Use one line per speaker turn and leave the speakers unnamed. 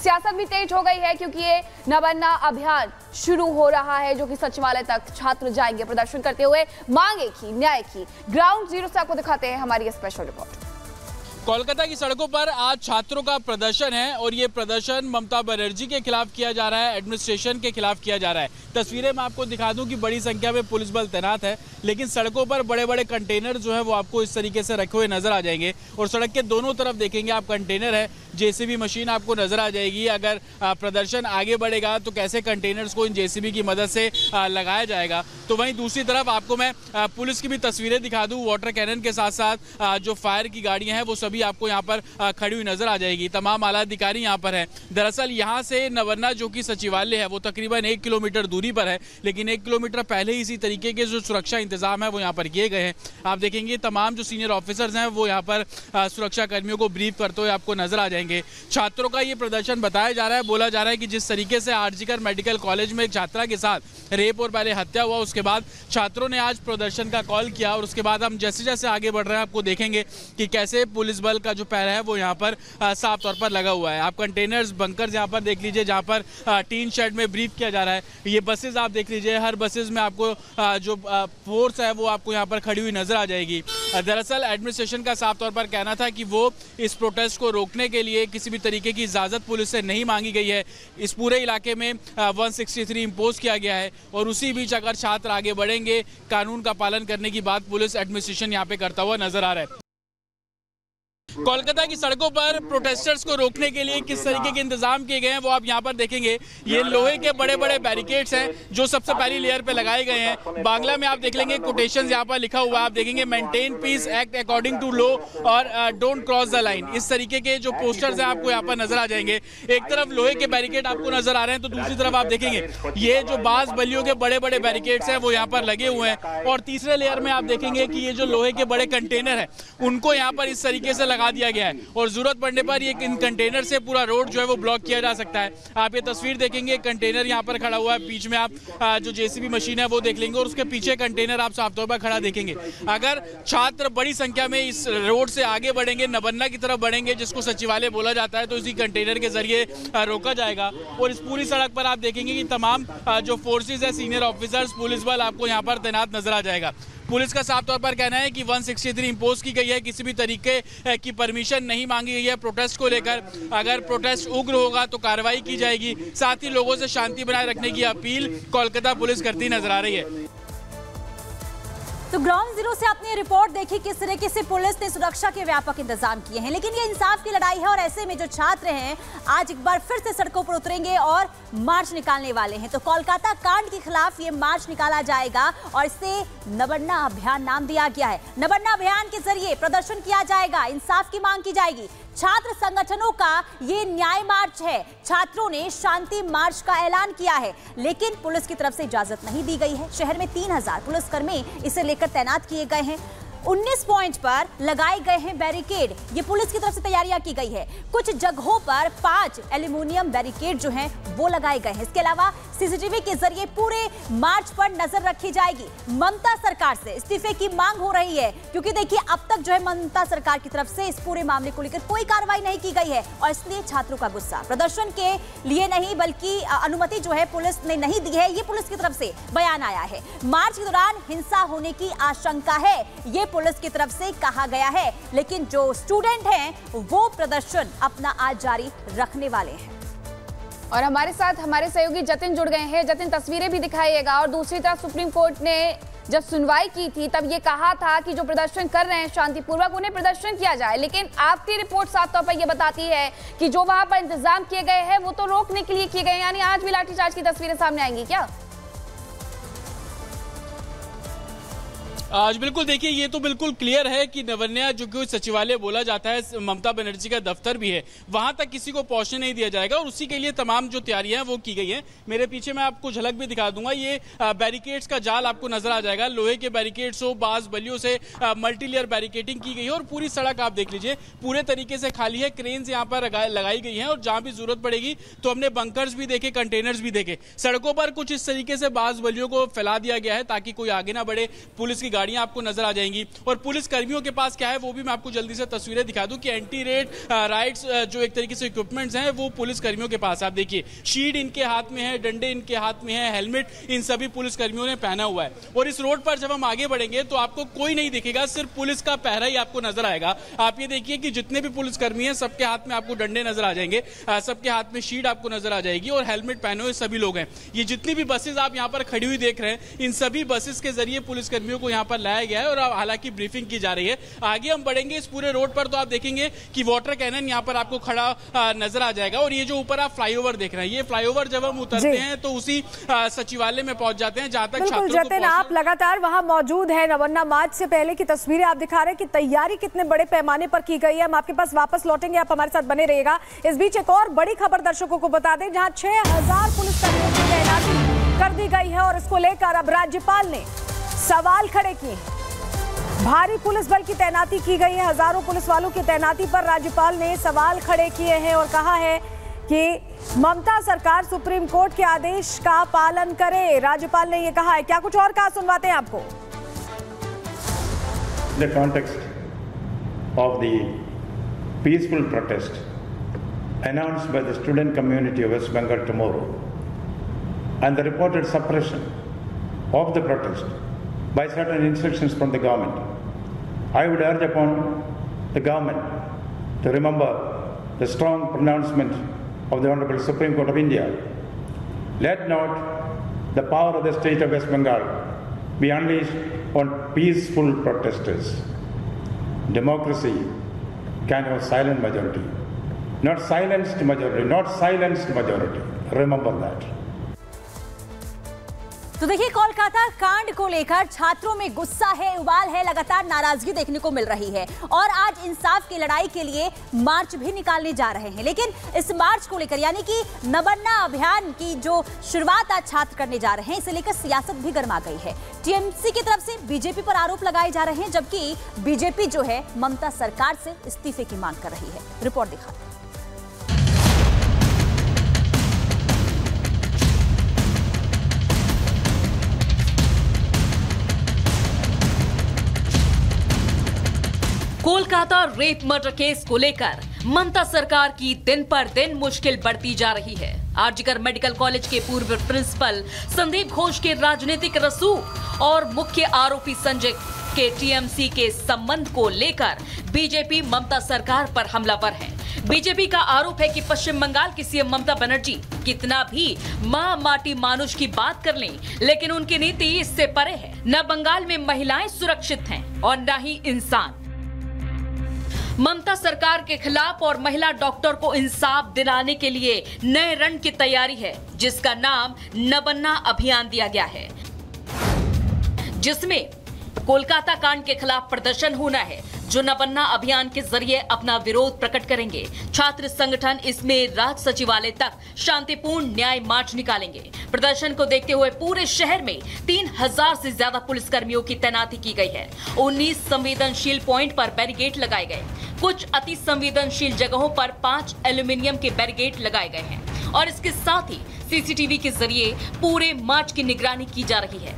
सियासत भी तेज हो गई है क्योंकि ये नवन्ना अभियान शुरू हो रहा है, जो कि सचिवालय तक छात्र जाएंगे प्रदर्शन करते हुए। मांग एक ही, न्याय की। ग्राउंड जीरो से आपको दिखाते हैं हमारी स्पेशल रिपोर्ट।
कोलकाता की सड़कों पर आज छात्रों का प्रदर्शन है और ये प्रदर्शन ममता बनर्जी के खिलाफ किया जा रहा है, एडमिनिस्ट्रेशन के खिलाफ किया जा रहा है। तस्वीरें मैं आपको दिखा दूं कि बड़ी संख्या में पुलिस बल तैनात है, लेकिन सड़कों पर बड़े बड़े कंटेनर जो है वो आपको इस तरीके से रखे हुए नजर आ जाएंगे और सड़क के दोनों तरफ देखेंगे आप कंटेनर है, जेसीबी मशीन आपको नजर आ जाएगी। अगर प्रदर्शन आगे बढ़ेगा तो कैसे कंटेनर्स को इन जेसीबी की मदद से लगाया जाएगा। तो वहीं दूसरी तरफ आपको मैं पुलिस की भी तस्वीरें दिखा दूं, वाटर कैनन के साथ साथ जो फायर की गाड़ियां हैं वो सभी आपको यहाँ पर खड़ी हुई नजर आ जाएगी। तमाम आला अधिकारी यहाँ पर है। दरअसल यहाँ से नवन्ना जो कि सचिवालय है वो तकरीबन 1 किलोमीटर दूरी पर है, लेकिन 1 किलोमीटर पहले ही इसी तरीके के जो सुरक्षा इंतजाम है वो यहाँ पर किए गए हैं। आप देखेंगे तमाम जो सीनियर ऑफिसर्स हैं वो यहाँ पर सुरक्षा कर्मियों को ब्रीफ करते हुए आपको नजर आ जाएंगे। छात्रों का ये प्रदर्शन बताया जा रहा है, बोला जा रहा है कि जिस तरीके से आरजीकर मेडिकल कॉलेज में एक छात्रा के साथ रेप और पहले हत्या हुआ, उसके बाद छात्रों ने आज प्रदर्शन का कॉल किया और उसके बाद हम जैसे जैसे आगे बढ़ रहे हैं आपको देखेंगे कि कैसे पुलिस बल का जो पहरा है वो यहाँ पर साफ तौर पर लगा हुआ है। आप कंटेनर्स, बंकर्स यहाँ पर देख लीजिए जहाँ पर टीन शेड में ब्रीफ किया जा रहा है। ये बसेज आप देख लीजिए, हर बसेज में आपको जो फोर्स है वो आपको यहाँ पर खड़ी हुई नजर आ जाएगी। दरअसल एडमिनिस्ट्रेशन का साफ तौर पर कहना था कि वो इस प्रोटेस्ट को रोकने के लिए किसी भी तरीके की इजाजत पुलिस से नहीं मांगी गई है। इस पूरे इलाके में 163 इम्पोज किया गया है और उसी बीच अगर छात्र आगे बढ़ेंगे, कानून का पालन करने की बात पुलिस एडमिनिस्ट्रेशन यहाँ पे करता हुआ नजर आ रहा है। कोलकाता की सड़कों पर प्रोटेस्टर्स को रोकने के लिए किस तरीके के इंतजाम किए गए हैं वो आप यहाँ पर देखेंगे। ये लोहे के बड़े बड़े बैरिकेड्स हैं जो सबसे पहली लेयर पे लगाए गए हैं। बांग्ला में आप देख लेंगे कोटेशंस यहाँ पर लिखा हुआ है, आप देखेंगे maintain peace, act according to law और डोंट क्रॉस द लाइन। इस तरीके के जो पोस्टर्स हैं आपको यहाँ पर नजर आ जाएंगे। एक तरफ लोहे के बैरिकेड आपको नजर आ रहे हैं तो दूसरी तरफ आप देखेंगे ये जो बांस बल्लियों के बड़े बड़े बैरिकेड्स हैं वो यहाँ पर लगे हुए हैं। और तीसरे लेयर में आप देखेंगे कि ये जो लोहे के बड़े कंटेनर है उनको यहाँ पर इस तरीके से लगा दिया गया है और जरूरत पड़ने पर ये इन कंटेनर से पूरा रोड जो है वो ब्लॉक किया जा सकता है। आप ये तस्वीर देखेंगे, कंटेनर यहाँ पर खड़ा हुआ है, बीच में आप जो जेसीबी मशीन है वो देख लेंगे और उसके पीछे कंटेनर आप साफ तौर पर खड़ा देखेंगे। अगर छात्र बड़ी संख्या में इस रोड से आगे बढ़ेंगे, नवन्ना की तरफ बढ़ेंगे जिसको सचिवालय बोला जाता है, तो इसी कंटेनर के जरिए रोका जाएगा। और इस पूरी सड़क पर आप देखेंगे कि तमाम जो फोर्सेज है, सीनियर ऑफिसर्स, पुलिस बल आपको यहाँ पर तैनात नजर आ जाएगा। पुलिस का साफ तौर पर कहना है कि 163 इम्पोज की गई है, किसी भी तरीके की परमिशन नहीं मांगी गई है प्रोटेस्ट को लेकर। अगर प्रोटेस्ट उग्र होगा तो कार्रवाई की जाएगी। साथ ही लोगों से शांति बनाए रखने की अपील कोलकाता पुलिस करती नजर आ रही है।
तो ग्राउंड जीरो से आपने रिपोर्ट देखी किस तरीके से पुलिस ने सुरक्षा के व्यापक इंतजाम किए हैं, लेकिन ये इंसाफ की लड़ाई है और ऐसे में जो छात्र हैं आज एक बार फिर से सड़कों पर उतरेंगे और मार्च निकालने वाले हैं। तो कोलकाता कांड के खिलाफ ये मार्च निकाला जाएगा और इसे नवन्ना अभियान नाम दिया गया है। नवन्ना अभियान के जरिए प्रदर्शन किया जाएगा, इंसाफ की मांग की जाएगी। छात्र संगठनों का ये न्याय मार्च है। छात्रों ने शांति मार्च का ऐलान किया है, लेकिन पुलिस की तरफ से इजाजत नहीं दी गई है। शहर में 3000 पुलिसकर्मी इसे लेकर तैनात किए गए हैं। 19 पॉइंट पर लगाए गए हैं बैरिकेड। ये पुलिस की तरफ से तैयारियां की गई है। कुछ जगहों पर 5 एल्यूमिनियम बैरिकेड जो हैं वो लगाए गए हैं। इसके अलावा सीसीटीवी के जरिए पूरे मार्च पर नजर रखी जाएगी। ममता सरकार से इस्तीफे की मांग हो रही है क्योंकि देखिए अब तक जो है ममता सरकार की तरफ से इस पूरे मामले को लेकर कोई कार्रवाई नहीं की गई है और इसलिए छात्रों का गुस्सा। प्रदर्शन के लिए नहीं बल्कि अनुमति जो है पुलिस ने नहीं दी है, ये पुलिस की तरफ से बयान आया है। मार्च के दौरान हिंसा होने की आशंका है, ये पुलिस की तरफ से कहा गया है, लेकिन जो स्टूडेंट हैं वो प्रदर्शन अपना आज जारी रखने वाले हैं।
और हमारे साथ हमारे सहयोगी जतिन जुड़ गए हैं। जतिन, तस्वीरें भी दिखाइएगा। और दूसरी तरफ सुप्रीम कोर्ट ने जब सुनवाई की थी तब ये कहा था कि जो प्रदर्शन कर रहे हैं शांतिपूर्वक उन्हें प्रदर्शन किया जाए, लेकिन आपकी रिपोर्ट साफ तौर पर यह बताती है कि जो वहां पर इंतजाम किए गए हैं वो तो रोकने के लिए किए गए हैं। यानी आज भी लाठीचार्ज की तस्वीरें सामने आएंगी क्या?
आज बिल्कुल देखिए, ये तो बिल्कुल क्लियर है कि नवन्या जो कि सचिवालय बोला जाता है, ममता बनर्जी का दफ्तर भी है, वहां तक किसी को पहुंचने नहीं दिया जाएगा और उसी के लिए तमाम जो तैयारियां हैं वो की गई हैं। मेरे पीछे मैं आपको झलक भी दिखा दूंगा, ये बैरिकेड्स का जाल आपको नजर आ जाएगा। लोहे के बैरिकेड्स हो, बांस बल्लियों से मल्टी लेयर बैरिकेडिंग की गई है और पूरी सड़क आप देख लीजिए पूरे तरीके से खाली है। क्रेन्स यहाँ पर लगाई गई है और जहां भी जरूरत पड़ेगी तो हमने बंकर्स भी देखे, कंटेनर्स भी देखे। सड़कों पर कुछ इस तरीके से बांस बल्लियों को फैला दिया गया है ताकि कोई आगे ना बढ़े, पुलिस की गाड़ियां आपको नजर आ जाएंगी। और पुलिस कर्मियों के पास क्या है वो भी मैं आपको जल्दी से तस्वीरें दिखा दूं कि एंटी रेड राइट्स जो एक तरीके से इक्विपमेंट्स हैं वो पुलिस कर्मियों के पास। आप देखिए शील्ड इनके हाथ में है, डंडे इनके हाथ में है, हेलमेट इन सभी पुलिस कर्मियों ने पहना हुआ है। और इस रोड पर जब हम आगे बढ़ेंगे तो आपको कोई नहीं दिखेगा, सिर्फ पुलिस का पहरा ही आपको नजर आएगा। आप ये देखिए कि जितने भी पुलिस कर्मी हैं सबके हाथ में आपको डंडे नजर आ जाएंगे, सबके हाथ में शील्ड आपको नजर आ जाएगी और हेलमेट पहने हुए सभी लोग हैं। ये जितनी भी बसेस आप यहाँ पर खड़ी हुई देख रहे हैं, इन सभी बसेस के जरिए पुलिस कर्मियों को यहाँ पर लाया गया है और हालांकि ब्रीफिंग की जा रही है। आगे हम बढ़ेंगे इस पूरे रोड पर तो आप देखेंगे कि वाटर कैनन यहाँ पर आपको खड़ा नजर आ जाएगा। और ये जो ऊपर आप फ्लाईओवर देख रहे हैं, ये फ्लाईओवर जब हम उतरते हैं तो उसी सचिवालय में पहुंच जाते हैं जहां तक
बिल्कुल जतिन, आप लगातार वहां मौजूद हैं। नवन्ना मार्च से पहले की तस्वीरें आप दिखा रहे हैं कि तैयारी कितने बड़े पैमाने पर की गई है। हम आपके पास वापस लौटेंगे, आप हमारे साथ बने रहिएगा। इस बीच एक और बड़ी खबर दर्शकों को बता दें, जहां 6000 पुलिसकर्मियों की तैनाती कर दी गई है और इसको लेकर अब राज्यपाल ने सवाल खड़े किए। भारी पुलिस बल की तैनाती की गई है, हजारों पुलिस वालों की तैनाती पर राज्यपाल ने सवाल खड़े किए हैं और कहा है कि ममता सरकार सुप्रीम कोर्ट के आदेश का पालन करे। राज्यपाल ने यह कहा है, क्या कुछ और कहा, सुनवाते हैं आपको।
The context of the peaceful protest announced by the student community of West Bengal tomorrow and the reported suppression of the protest by certain instructions from the government, I would urge upon the government to remember the strong pronouncement of the Honorable Supreme Court of India. Let not the power of the state of West Bengal be unleashed on peaceful protesters. Democracy can have silent majority, not silenced majority, not silenced majority. Remember that.
तो देखिए, कोलकाता कांड को लेकर छात्रों में गुस्सा है, उबाल है, लगातार नाराजगी देखने को मिल रही है और आज इंसाफ की लड़ाई के लिए मार्च भी निकालने जा रहे हैं। लेकिन इस मार्च को लेकर, यानी कि नबन्ना अभियान की जो शुरुआत आज छात्र करने जा रहे हैं, इसे लेकर सियासत भी गर्मा गई है। टीएमसी की तरफ से बीजेपी पर आरोप लगाए जा रहे हैं, जबकि बीजेपी जो है ममता सरकार से इस्तीफे की मांग कर रही है। रिपोर्ट दिखा दें।
कोलकाता रेप मर्डर केस को लेकर ममता सरकार की दिन पर दिन मुश्किल बढ़ती जा रही है। आरजीकर मेडिकल कॉलेज के पूर्व प्रिंसिपल संदीप घोष के राजनीतिक रसूख और मुख्य आरोपी संजय के टीएमसी के संबंध को लेकर बीजेपी ममता सरकार पर हमलावर है। बीजेपी का आरोप है कि पश्चिम बंगाल की सीएम ममता बनर्जी कितना भी मां माटी मानुष की बात कर लें, लेकिन उनकी नीति इससे परे है। न बंगाल में महिलाएं सुरक्षित हैं और न ही इंसान। ममता सरकार के खिलाफ और महिला डॉक्टर को इंसाफ दिलाने के लिए नए रण की तैयारी है, जिसका नाम नबन्ना अभियान दिया गया है, जिसमें कोलकाता कांड के खिलाफ प्रदर्शन होना है, जो नबन्ना अभियान के जरिए अपना विरोध प्रकट करेंगे। छात्र संगठन इसमें राज सचिवालय तक शांतिपूर्ण न्याय मार्च निकालेंगे। प्रदर्शन को देखते हुए पूरे शहर में 3000 से ज्यादा पुलिसकर्मियों की तैनाती की गई है। 19 संवेदनशील पॉइंट पर बैरिकेड लगाए गए। कुछ अति संवेदनशील जगहों पर 5 एल्यूमिनियम के बैरिकेड लगाए गए हैं और इसके साथ ही सीसीटीवी के जरिए पूरे मार्च की निगरानी की जा रही है।